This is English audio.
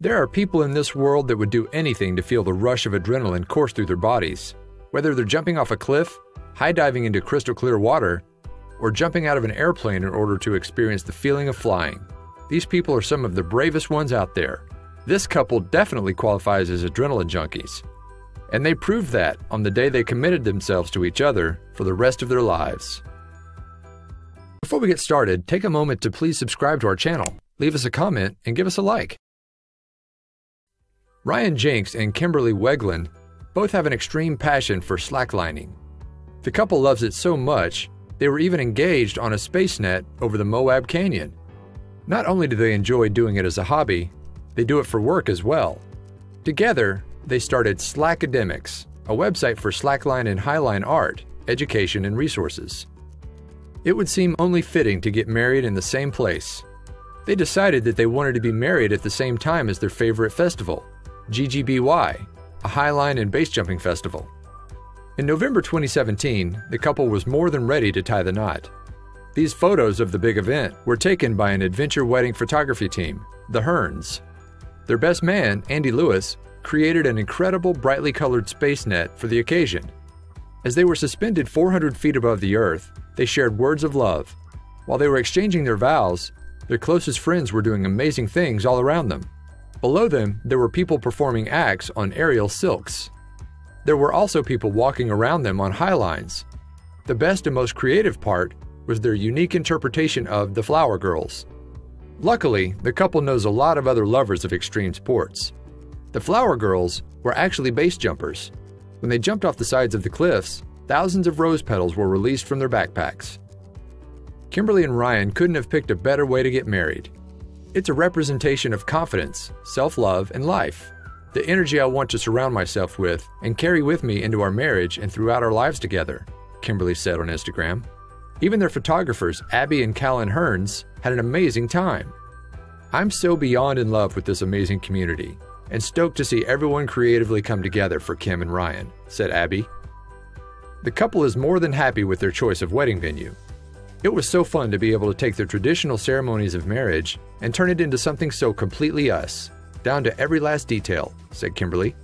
There are people in this world that would do anything to feel the rush of adrenaline course through their bodies. Whether they're jumping off a cliff, high diving into crystal clear water, or jumping out of an airplane in order to experience the feeling of flying. These people are some of the bravest ones out there. This couple definitely qualifies as adrenaline junkies. And they proved that on the day they committed themselves to each other for the rest of their lives. Before we get started, take a moment to please subscribe to our channel, leave us a comment, and give us a like. Ryan Jenks and Kimberly Wegland both have an extreme passion for slacklining. The couple loves it so much, they were even engaged on a space net over the Moab Canyon. Not only do they enjoy doing it as a hobby, they do it for work as well. Together, they started Slackademics, a website for slackline and highline art, education, and resources. It would seem only fitting to get married in the same place. They decided that they wanted to be married at the same time as their favorite festival, GGBY, a highline and base jumping festival. In November 2017, the couple was more than ready to tie the knot. These photos of the big event were taken by an adventure wedding photography team, the Hearns. Their best man, Andy Lewis, created an incredible brightly colored space net for the occasion. As they were suspended 400 feet above the earth, they shared words of love. While they were exchanging their vows, their closest friends were doing amazing things all around them. Below them, there were people performing acts on aerial silks. There were also people walking around them on highlines. The best and most creative part was their unique interpretation of the Flower Girls. Luckily, the couple knows a lot of other lovers of extreme sports. The Flower Girls were actually base jumpers. When they jumped off the sides of the cliffs, thousands of rose petals were released from their backpacks. Kimberly and Ryan couldn't have picked a better way to get married. It's a representation of confidence, self-love, and life. The energy I want to surround myself with and carry with me into our marriage and throughout our lives together, Kimberly said on Instagram. Even their photographers, Abby and Callan Hearns, had an amazing time. I'm so beyond in love with this amazing community and stoked to see everyone creatively come together for Kim and Ryan, said Abby. The couple is more than happy with their choice of wedding venue. It was so fun to be able to take their traditional ceremonies of marriage and turn it into something so completely us, down to every last detail, said Kimberly.